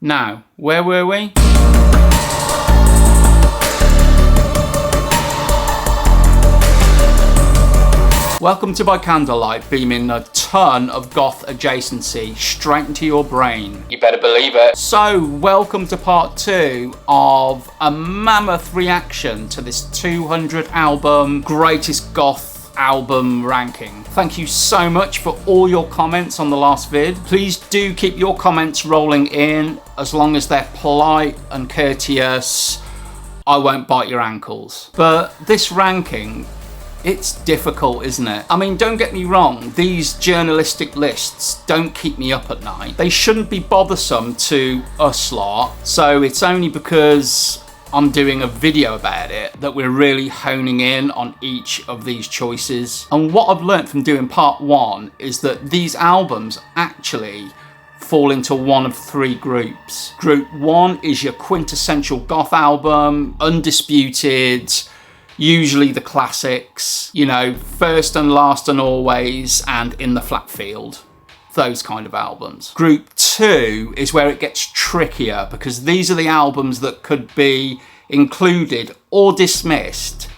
Now, where were we? Welcome to By Candlelight, beaming a ton of goth adjacency straight into your brain. You better believe it. So, welcome to part 2 of a mammoth reaction to this 200 album greatest goth album ranking. Thank you so much for all your comments on the last vid. Please do keep your comments rolling in, as long as they're polite and courteous. I won't bite your ankles. But this ranking, it's difficult, isn't it? I mean, don't get me wrong, these journalistic lists don't keep me up at night. They shouldn't be bothersome to us lot, so it's only because I'm doing a video about it that we're really honing in on each of these choices. And what I've learned from doing part 1 is that these albums actually fall into one of 3 groups. Group 1 is your quintessential goth album, undisputed, usually the classics, you know, First and Last and Always and In the Flat Field. Those kind of albums. Group 2 is where it gets trickier, because these are the albums that could be included or dismissed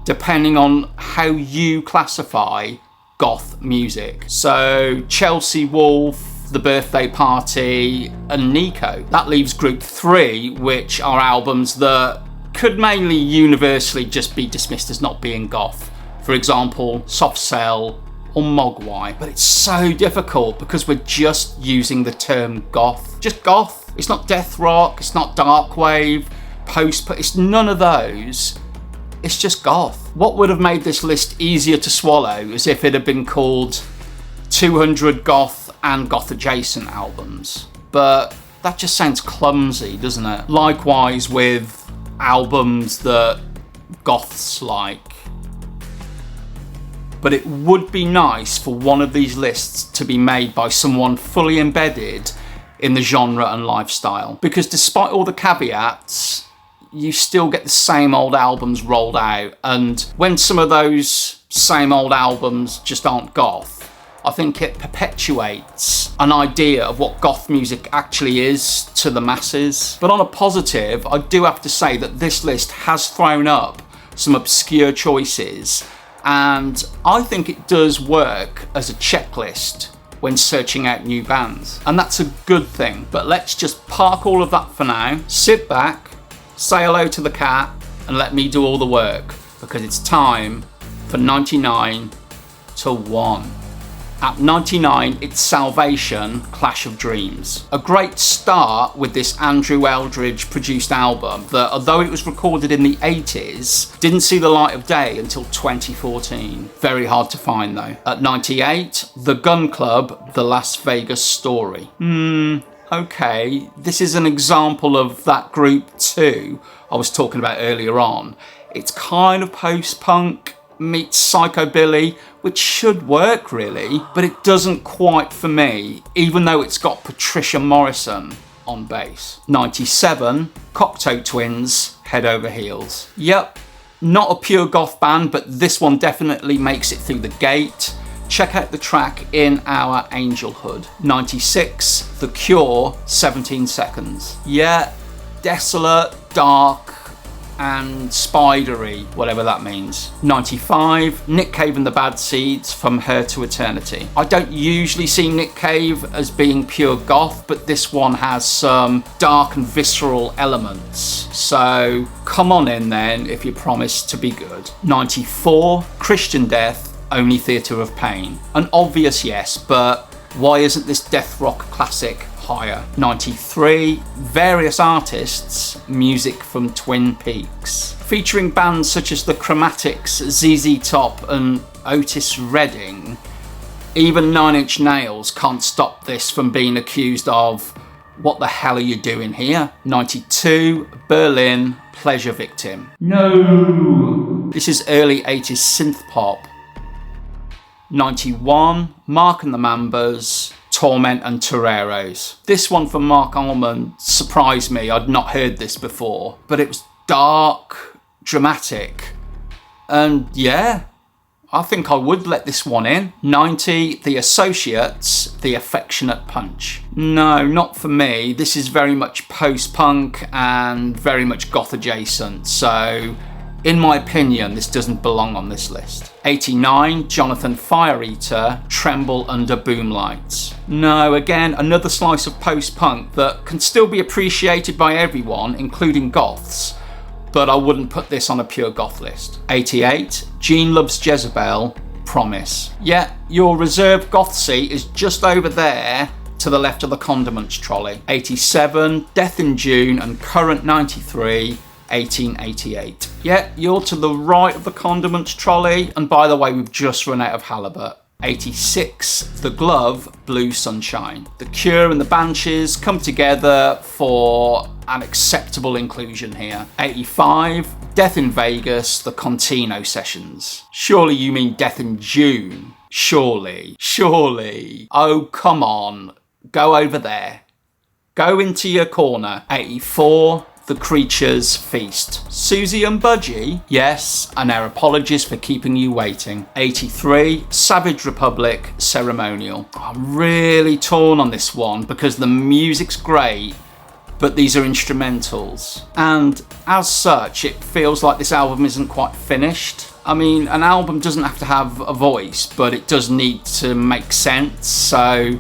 depending on how you classify goth music. So Chelsea Wolfe, The Birthday Party and Nico. That leaves group 3, which are albums that could mainly universally just be dismissed as not being goth. For example, Soft Cell or Mogwai. But it's so difficult because we're just using the term goth. Just goth. It's not death rock, it's not dark wave, it's none of those. It's just goth. What would have made this list easier to swallow is if it had been called 200 goth and goth adjacent albums. But that just sounds clumsy, doesn't it? Likewise with albums that goths like. But it would be nice for one of these lists to be made by someone fully embedded in the genre and lifestyle. Because despite all the caveats, you still get the same old albums rolled out. And when some of those same old albums just aren't goth, I think it perpetuates an idea of what goth music actually is to the masses. But on a positive, I do have to say that this list has thrown up some obscure choices, and I think it does work as a checklist when searching out new bands. And that's a good thing. But let's just park all of that for now, sit back, say hello to the cat, and let me do all the work, because it's time for 99 to 1. At 99, it's Salvation, Clash of Dreams. A great start with this Andrew Eldridge produced album that, although it was recorded in the 80s, didn't see the light of day until 2014. Very hard to find though. At 98, The Gun Club, The Las Vegas Story. Okay, this is an example of that group 2 I was talking about earlier on. It's kind of post-punk meets psychobilly, which should work really, but it doesn't quite for me, even though it's got Patricia Morrison on bass. 97, Cocteau Twins, Head Over Heels. Yep, not a pure goth band, but this one definitely makes it through the gate. Check out the track In Our Angelhood. 96, The Cure, 17 Seconds. Yeah, desolate, dark, and spidery, whatever that means. 95, Nick Cave and the Bad Seeds, From Her to Eternity. I don't usually see Nick Cave as being pure goth, but this one has some dark and visceral elements. So come on in then if you promise to be good. 94, Christian Death, Only Theatre of Pain. An obvious yes, but why isn't this death rock classic higher? 93, various artists, music from Twin Peaks. Featuring bands such as The Chromatics, ZZ Top and Otis Redding, even Nine Inch Nails can't stop this from being accused of, what the hell are you doing here? 92, Berlin, Pleasure Victim. No! This is early 80s synth pop. 91, Mark and the Mambas, Torment and Toreros. This one from Mark Allman surprised me. I'd not heard this before, but it was dark, dramatic, and yeah, I think I would let this one in. 90, The Associates, The Affectionate Punch. No, not for me. This is very much post-punk and very much goth adjacent. So, in my opinion, this doesn't belong on this list. 89, Jonathan Fireeater, Tremble Under Boomlights. No, again, another slice of post-punk that can still be appreciated by everyone, including goths, but I wouldn't put this on a pure goth list. 88, Gene Loves Jezebel, Promise. Yeah, your reserved goth seat is just over there to the left of the condiments trolley. 87, Death in June and Current 93, 1888. Yeah, you're to the right of the condiments trolley, and by the way, we've just run out of halibut. 86, The Glove, Blue Sunshine. The Cure and the Banshees come together for an acceptable inclusion here. 85, Death in Vegas, The Contino Sessions. Surely you mean Death in June. Surely. Oh, come on. Go over there. Go into your corner. 84, The Creatures Feast. Susie and Budgie? Yes, and our apologies for keeping you waiting. 83, Savage Republic, Ceremonial. I'm really torn on this one because the music's great, but these are instrumentals. And as such, it feels like this album isn't quite finished. I mean, an album doesn't have to have a voice, but it does need to make sense, so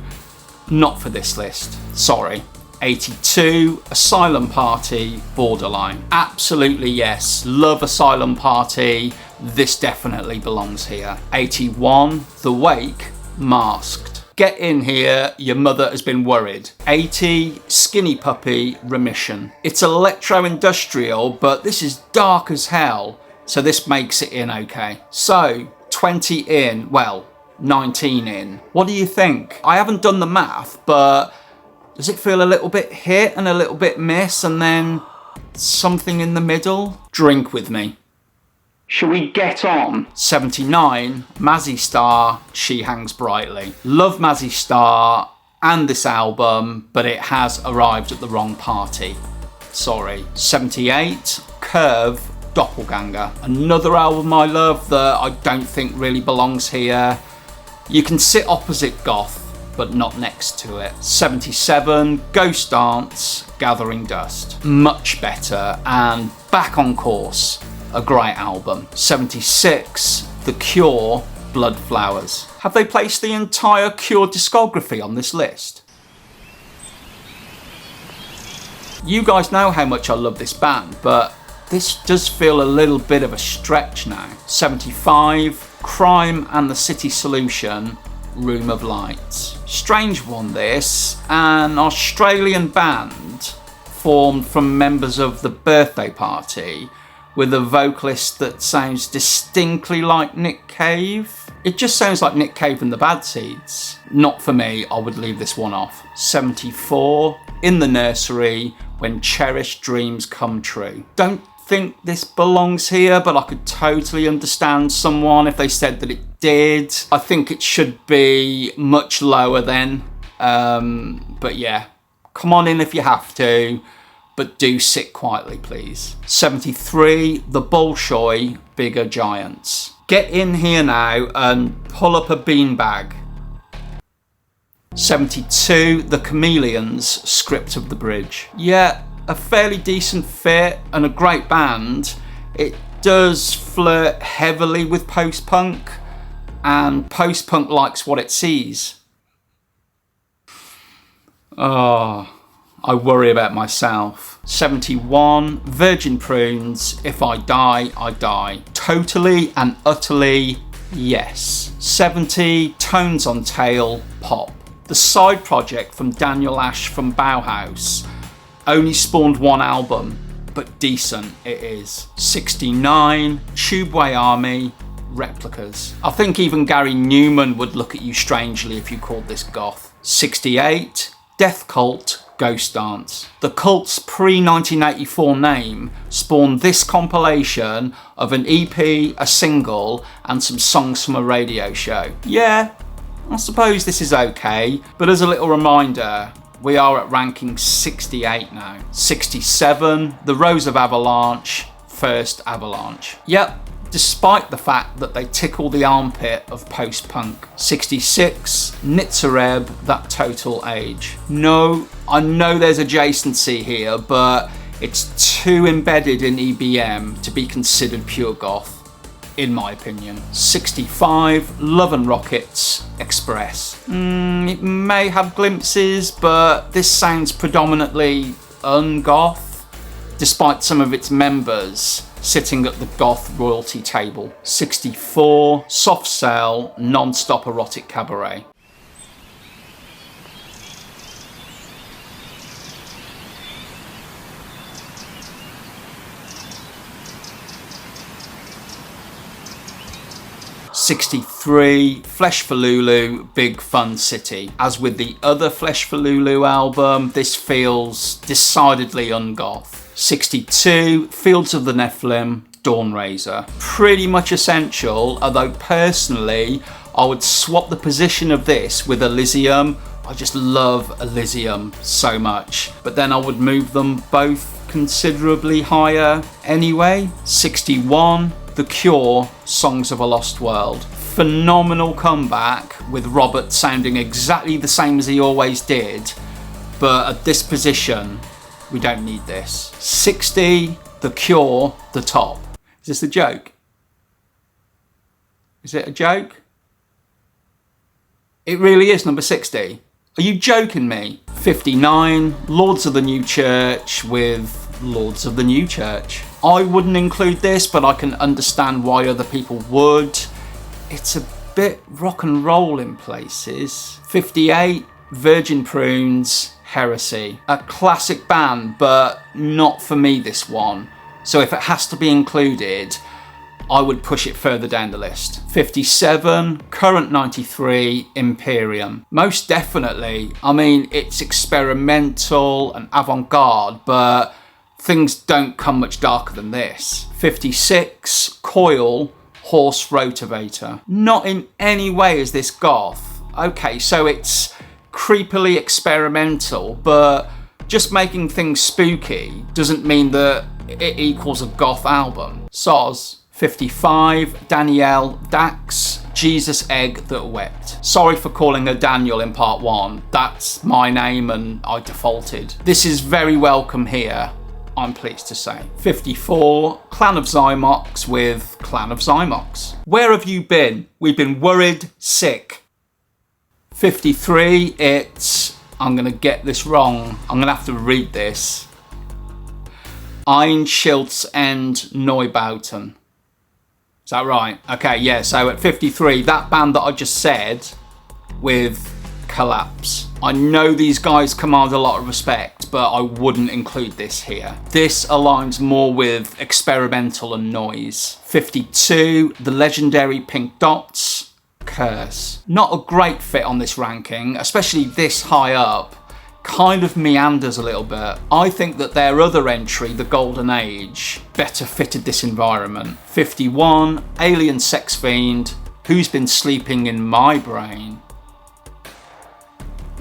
not for this list. Sorry. 82, Asylum Party, Borderline. Absolutely yes, love Asylum Party. This definitely belongs here. 81, The Wake, Masked. Get in here, your mother has been worried. 80, Skinny Puppy, Remission. It's electro-industrial, but this is dark as hell, so this makes it in okay. So, 20 in, well, 19 in. What do you think? I haven't done the math, but does it feel a little bit hit and a little bit miss and then something in the middle? Drink with me. Shall we get on? 79, Mazzy Star, She Hangs Brightly. Love Mazzy Star and this album, but it has arrived at the wrong party. Sorry. 78, Curve, Doppelganger. Another album I love that I don't think really belongs here. You can sit opposite Goth, but not next to it. 77, Ghost Dance, Gathering Dust. Much better and back on course. A great album. 76, The Cure, Blood Flowers. Have they placed the entire Cure discography on this list? You guys know how much I love this band, but this does feel a little bit of a stretch now. 75, Crime and the City Solution, Room of Lights. Strange one this, an Australian band formed from members of the Birthday Party with a vocalist that sounds distinctly like Nick Cave. It just sounds like Nick Cave and the Bad Seeds. Not for me, I would leave this one off. 74, In the Nursery, When Cherished Dreams Come True. Don't think this belongs here, but I could totally understand someone if they said that it did. I think it should be much lower then. But yeah, come on in if you have to, but do sit quietly, please. 73, The Bolshoi, Bigger Giants. Get in here now and pull up a beanbag. 72, The Chameleons, Script of the Bridge. Yeah, a fairly decent fit and a great band. It does flirt heavily with post-punk, and post-punk likes what it sees. Oh, I worry about myself. 71, Virgin Prunes, If I Die, I Die. Totally and utterly yes. 70, Tones on Tail, Pop. The side project from Daniel Ash from Bauhaus only spawned one album, but decent it is. 69, Tubeway Army, Replicas. I think even Gary Newman would look at you strangely if you called this goth. 68, Death Cult, Ghost Dance. The Cult's pre-1984 name spawned this compilation of an EP, a single, and some songs from a radio show. Yeah, I suppose this is okay, but as a little reminder, we are at ranking 68 now. 67, The Rose of Avalanche, First Avalanche. Yep, despite the fact that they tickle the armpit of post-punk. 66, Nitzareb, That Total Age. No, I know there's adjacency here, but it's too embedded in EBM to be considered pure goth, in my opinion. 65, Love and Rockets, Express. It may have glimpses, but this sounds predominantly ungoth, despite some of its members sitting at the goth royalty table. 64, Soft Cell, Non-Stop Erotic Cabaret. '63, Flesh for Lulu, Big Fun City. As with the other Flesh for Lulu album, this feels decidedly ungoth. 62, Fields of the Nephilim, Dawnraiser. Pretty much essential, although personally I would swap the position of this with Elysium. I just love Elysium so much, but then I would move them both considerably higher anyway. 61, The Cure, Songs of a Lost World. Phenomenal comeback with Robert sounding exactly the same as he always did, but at this position we don't need this. 60, The Cure, The Top. Is this a joke? Is it a joke? It really is number 60. Are you joking me? 59, Lords of the New Church with Lords of the New Church. I wouldn't include this, but I can understand why other people would. It's a bit rock and roll in places. 58, Virgin Prunes, Heresy. A classic band, but not for me, this one. So if it has to be included, I would push it further down the list. 57, Current 93, Imperium. Most definitely. I mean, it's experimental and avant-garde, but things don't come much darker than this. 56, Coil, Horse Rotivator. Not in any way is this goth. Okay, so it's creepily experimental, but just making things spooky doesn't mean that it equals a goth album. Soz. 55, Danielle Dax, Jesus Egg That Wept. Sorry for calling her Daniel in part 1. That's my name and I defaulted. This is very welcome here, I'm pleased to say. 54, Clan of Zymox with Clan of Zymox. Where have you been? We've been worried sick. 53, it's, I'm gonna get this wrong, I'm gonna have to read this. Einschiltz and Neubauten. Is that right? Okay, yeah, so at 53, that band that I just said with Collapse. I know these guys command a lot of respect, but I wouldn't include this here. This aligns more with experimental and noise. 52, the legendary Pink Dots, Curse. Not a great fit on this ranking, especially this high up. Kind of meanders a little bit. I think that their other entry, The Golden Age, better fitted this environment. 51, Alien Sex Fiend, Who's Been Sleeping in My Brain.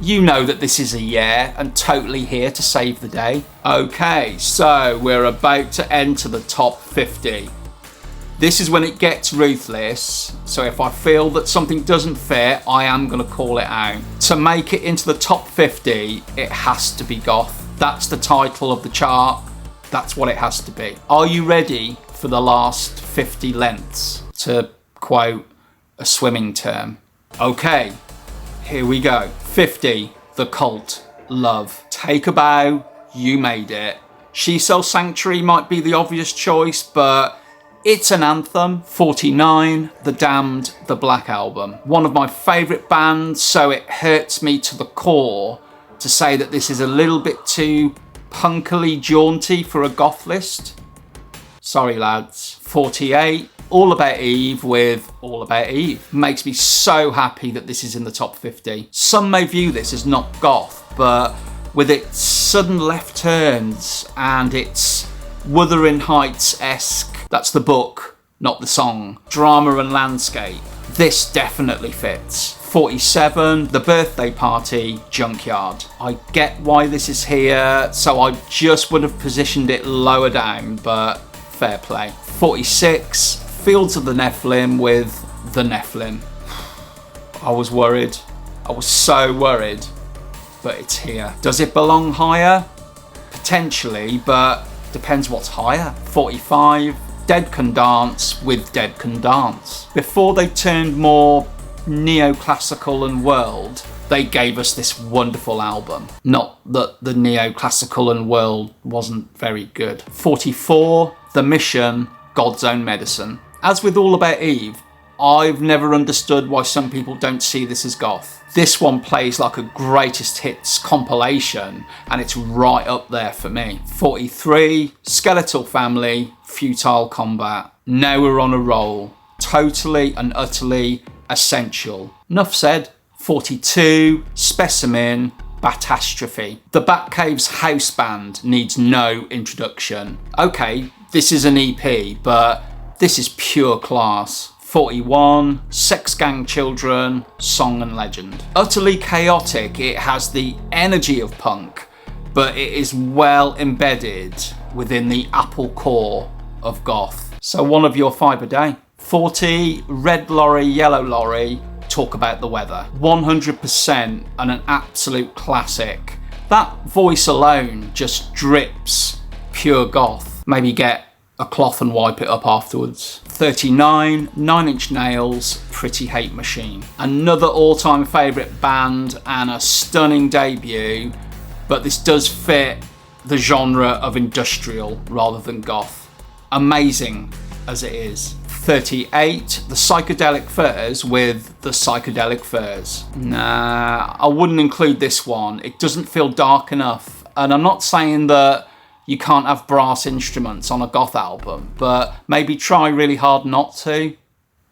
You know that this is a yeah and totally here to save the day. Okay, so we're about to enter the top 50. This is when it gets ruthless, so if I feel that something doesn't fit, I am going to call it out. To make it into the top 50, it has to be goth. That's the title of the chart. That's what it has to be. Are you ready for the last 50 lengths? To quote a swimming term. Okay, here we go. 50, The Cult, Love. Take a bow, you made it. She Sells Sanctuary might be the obvious choice, but it's an anthem. 49, The Damned, The Black Album. One of my favourite bands, so it hurts me to the core to say that this is a little bit too punkily jaunty for a goth list. Sorry lads. 48, All About Eve with All About Eve. Makes me so happy that this is in the top 50. Some may view this as not goth, but with its sudden left turns and its Wuthering Heights-esque, that's the book, not the song, drama and landscape, this definitely fits. 47, The Birthday Party, Junkyard. I get why this is here, so I just would have positioned it lower down, but fair play. 46, Fields of the Nephilim with the Nephilim. I was worried. I was so worried. But it's here. Does it belong higher? Potentially, but depends what's higher. 45. Dead Can Dance with Dead Can Dance. Before they turned more neoclassical and world, they gave us this wonderful album. Not that the neoclassical and world wasn't very good. 44. The Mission, God's Own Medicine. As with All About Eve, I've never understood why some people don't see this as goth. This one plays like a greatest hits compilation, and it's right up there for me. 43, Skeletal Family, Futile Combat. Now we're on a roll. Totally and utterly essential. Enough said. 42, Specimen, Batastrophe. The Batcave's house band needs no introduction. Okay, this is an EP, but this is pure class. 41, Sex Gang Children, Song and Legend. Utterly chaotic, it has the energy of punk, but it is well embedded within the apple core of goth. So one of your 5 a day. 40, Red Lorry, Yellow Lorry, Talk About the Weather. 100% and an absolute classic. That voice alone just drips pure goth. Maybe get a cloth and wipe it up afterwards. 39, Nine Inch Nails, Pretty Hate Machine. Another all-time favourite band and a stunning debut, but this does fit the genre of industrial rather than goth. Amazing as it is. 38, The Psychedelic Furs with The Psychedelic Furs. Nah, I wouldn't include this one. It doesn't feel dark enough. And I'm not saying that you can't have brass instruments on a goth album, but maybe try really hard not to.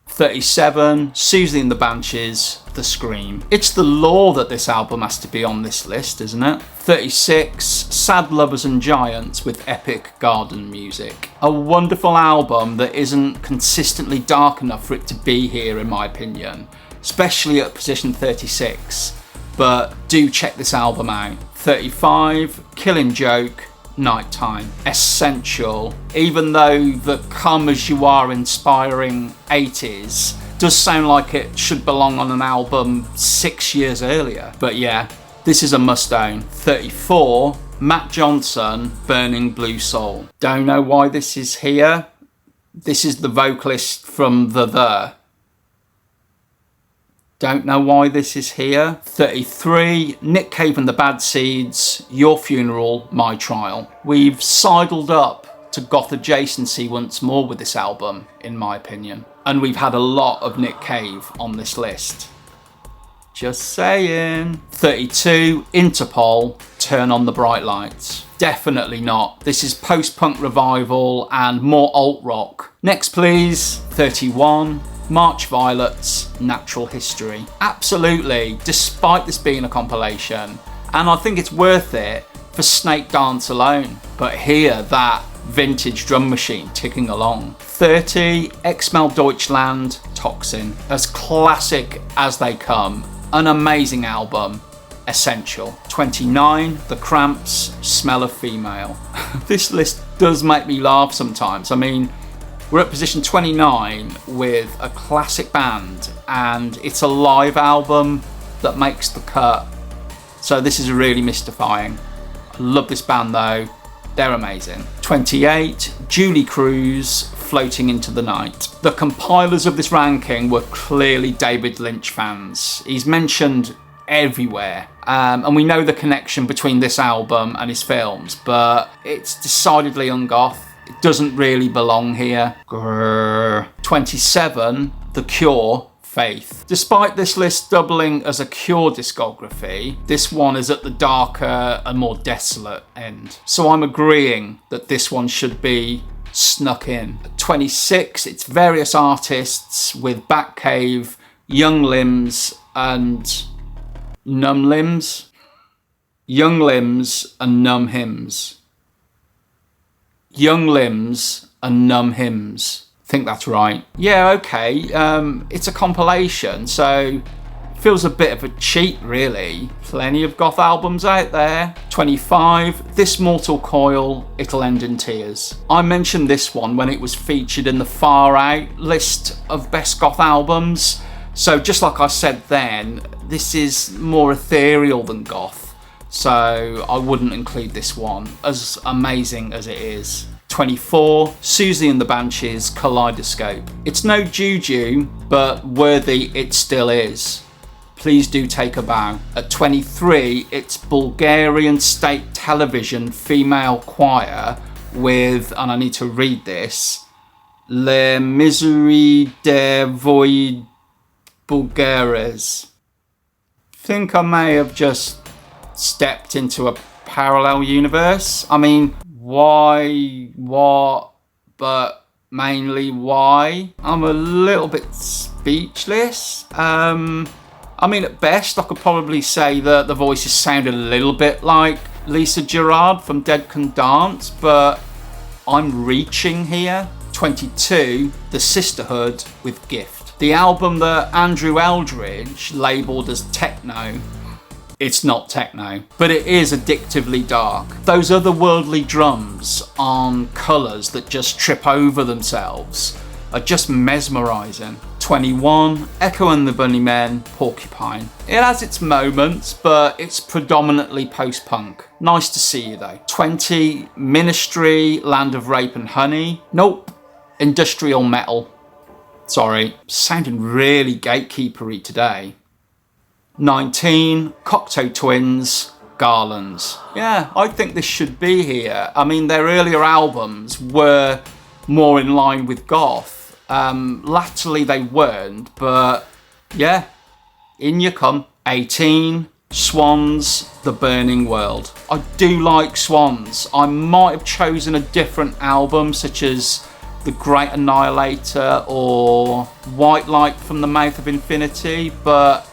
37, Susie and the Banshees, The Scream. It's the law that this album has to be on this list, isn't it? 36, Sad Lovers and Giants with epic garden music. A wonderful album that isn't consistently dark enough for it to be here, in my opinion, especially at position 36, but do check this album out. 35, Killing Joke, Nighttime. Essential. Even though the Come As You Are inspiring 80s does sound like it should belong on an album 6 years earlier. But yeah, this is a must own. 34, Matt Johnson, Burning Blue Soul. Don't know why this is here. This is the vocalist from The. Don't know why this is here. 33, Nick Cave and the Bad Seeds, Your Funeral, My Trial. We've sidled up to goth adjacency once more with this album, in my opinion. And we've had a lot of Nick Cave on this list. Just saying. 32, Interpol, Turn on the Bright Lights. Definitely not. This is post-punk revival and more alt-rock. Next please. 31, March Violets, Natural History. Absolutely, despite this being a compilation. And I think it's worth it for Snake Dance alone. But hear that vintage drum machine ticking along. 30, Exmel Deutschland, Toxin. As classic as they come. An amazing album. Essential. 29, The Cramps, Smell of Female. This list does make me laugh sometimes. I mean, we're at position 29 with a classic band, and it's a live album that makes the cut. So this is really mystifying. I love this band though. They're amazing. 28, Julie Cruz, Floating into the Night. The compilers of this ranking were clearly David Lynch fans. He's mentioned everywhere. And we know the connection between this album and his films, but it's decidedly ungoth. It doesn't really belong here. Grrr. 27, The Cure, Faith. Despite this list doubling as a Cure discography, this one is at the darker and more desolate end. So I'm agreeing that this one should be snuck in. At 26, it's various artists with Batcave, Young Limbs and Numb Limbs. Young Limbs and Numb Hymns. Young Limbs and Numb Hymns. I think that's right. Yeah, okay. It's a compilation, so Feels a bit of a cheat, really. Plenty of goth albums out there. 25, This Mortal Coil, It'll End in Tears. I mentioned this one when it was featured in the Far Out list of best goth albums. So just like I said then, this is more ethereal than goth. So I wouldn't include this one, as amazing as it is. 24, Susie and the Banshees, Kaleidoscope. It's no juju, but worthy it still is. Please do take a bow. At 23, it's Bulgarian state television female choir with, and I need to read this, Le Misery de Void Bulgares. Think I may have just stepped into a parallel universe. I mean, why, what, but mainly why? I'm a little bit speechless. I mean, at best, I could probably say that the voices sounded a little bit like Lisa Gerrard from Dead Can Dance, but I'm reaching here. 22, The Sisterhood with Gift. The album that Andrew Eldridge labelled as techno. It's not techno, but it is addictively dark. Those otherworldly drums on colours that just trip over themselves are just mesmerising. 21, Echo and the Bunnymen, Porcupine. It has its moments, but it's predominantly post-punk. Nice to see you though. 20, Ministry, Land of Rape and Honey. Nope, industrial metal. Sorry, sounding really gatekeepery today. 19, Cocteau Twins, Garlands. Yeah, I think this should be here. I mean, their earlier albums were more in line with goth. Latterly they weren't, but yeah, in you come. 18, Swans, The Burning World. I do like Swans. I might have chosen a different album, such as The Great Annihilator or White Light from the Mouth of Infinity, but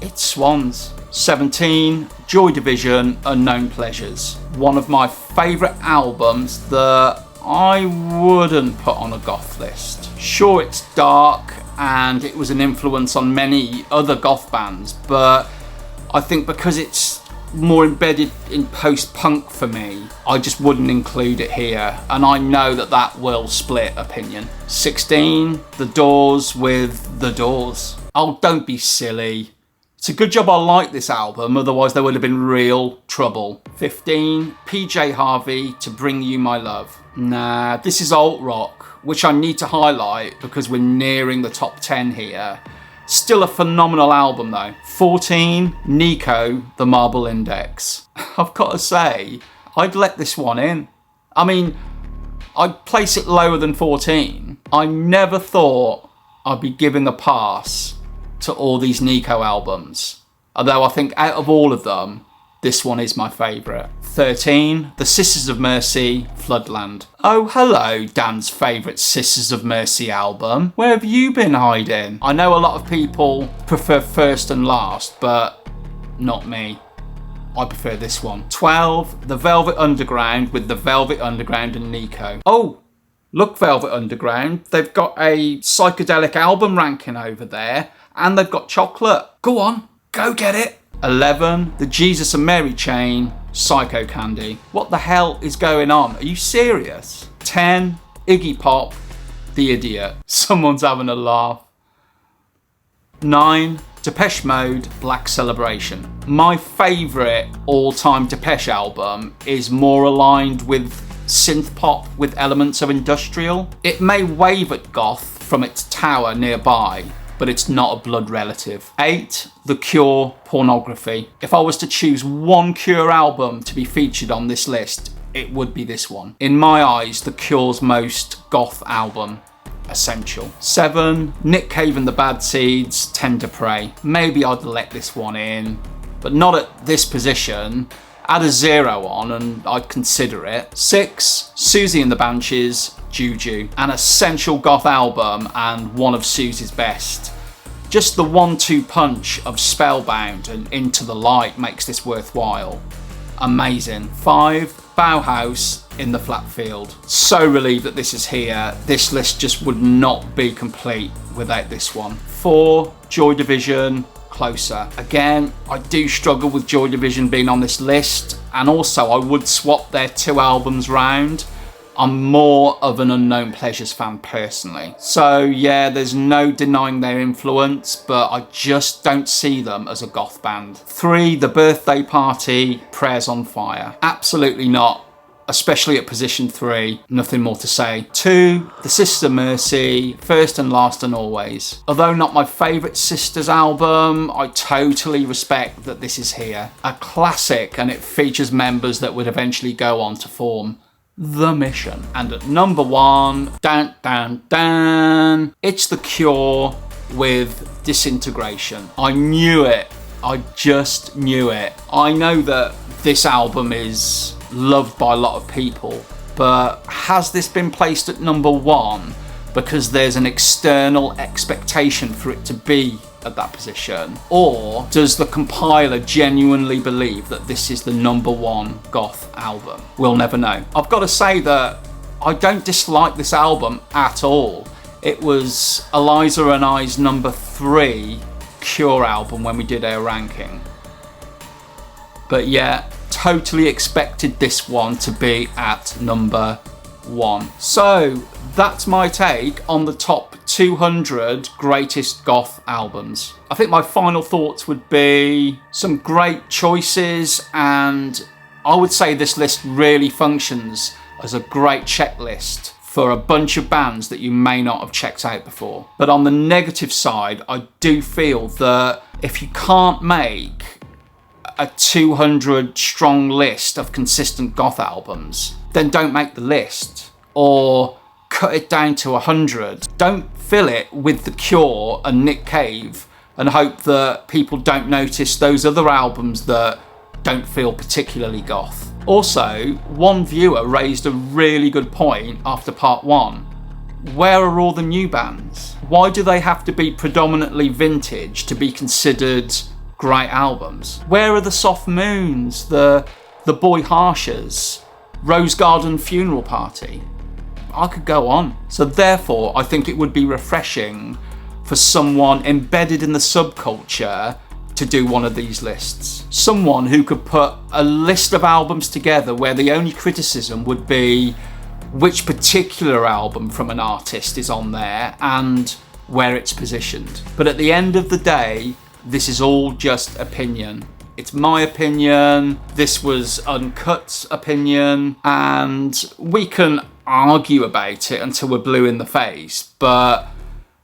it's Swans. 17, Joy Division, Unknown Pleasures. One of my favourite albums that I wouldn't put on a goth list. Sure, it's dark and it was an influence on many other goth bands, but I think because it's more embedded in post-punk for me, I just wouldn't include it here, and I know that that will split opinion. 16, The Doors with The Doors. Oh, don't be silly. It's a good job I like this album, otherwise there would have been real trouble. 15, PJ Harvey, To Bring You My Love. Nah, this is alt rock, which I need to highlight because we're nearing the top 10 here. Still a phenomenal album though. 14, Nico, The Marble Index. I've got to say, I'd let this one in. I mean, I'd place it lower than 14. I never thought I'd be giving a pass to all these Nico albums, although I think out of all of them, this one is my favourite. 13, The Sisters of Mercy, Floodland. Oh, hello, Dan's favourite Sisters of Mercy album. Where have you been hiding? I know a lot of people prefer First and Last, but not me. I prefer this one. 12, The Velvet Underground with The Velvet Underground and Nico. Oh, look, Velvet Underground, they've got a psychedelic album ranking over there, and they've got chocolate. Go on, go get it. 11, The Jesus and Mary Chain, Psycho Candy. What the hell is going on? Are you serious? 10, Iggy Pop, The Idiot. Someone's having a laugh. 9, Depeche Mode, Black Celebration. My favourite all-time Depeche album is more aligned with synth pop with elements of industrial. It may wave at goth from its tower nearby, but it's not a blood relative. 8, The Cure, Pornography. If I was to choose one Cure album to be featured on this list, it would be this one. In my eyes, The Cure's most goth album. Essential. 7, Nick Cave and the Bad Seeds, Tender Prey. Maybe I'd let this one in, but not at this position. Add a 0 on and I'd consider it. 6, Susie and the Banshees, Juju. An essential goth album and one of Susie's best. Just the 1-2 punch of Spellbound and Into the Light makes this worthwhile. Amazing. 5, Bauhaus, In the Flat Field. So relieved that this is here. This list just would not be complete without this one. 4, Joy Division, closer. Again, I do struggle with Joy Division being on this list, and also I would swap their 2 albums round. I'm more of an Unknown Pleasures fan personally. So yeah, there's no denying their influence, but I just don't see them as a goth band. 3, The Birthday Party, Prayers on Fire. Absolutely not, especially at position 3, nothing more to say. 2, The Sister Mercy, First and Last and Always. Although not my favourite Sisters album, I totally respect that this is here. A classic, and it features members that would eventually go on to form The Mission. And at number 1, dun dun dun, it's The Cure with Disintegration. I knew it. I just knew it. I know that this album is loved by a lot of people, but has this been placed at number 1 because there's an external expectation for it to be at that position? Or does the compiler genuinely believe that this is the number 1 goth album? We'll never know. I've got to say that I don't dislike this album at all. It was Eliza and I's number 3 Cure album when we did our ranking. But yeah, totally expected this one to be at number 1. So that's my take on the top 200 greatest goth albums. I think my final thoughts would be some great choices, and I would say this list really functions as a great checklist for a bunch of bands that you may not have checked out before. But on the negative side, I do feel that if you can't make a 200 strong list of consistent goth albums, then don't make the list, or cut it down to 100. Don't fill it with The Cure and Nick Cave and hope that people don't notice those other albums that don't feel particularly goth. Also, one viewer raised a really good point after part 1. Where are all the new bands? Why do they have to be predominantly vintage to be considered great albums? Where are the Soft Moons, the Boy Harshers, Rose Garden Funeral Party? I could go on. So therefore, I think it would be refreshing for someone embedded in the subculture to do one of these lists. Someone who could put a list of albums together where the only criticism would be which particular album from an artist is on there and where it's positioned. But at the end of the day, this is all just opinion. It's my opinion, this was Uncut's opinion, and we can argue about it until we're blue in the face, but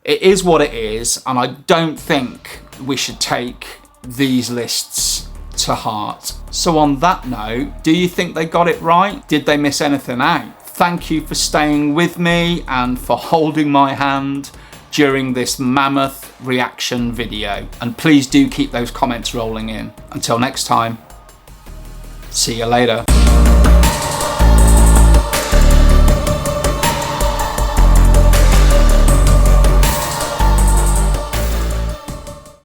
it is what it is, and I don't think we should take these lists to heart. So on that note, do you think they got it right? Did they miss anything out? Thank you for staying with me and for holding my hand during this mammoth reaction video. And please do keep those comments rolling in. Until next time, see you later.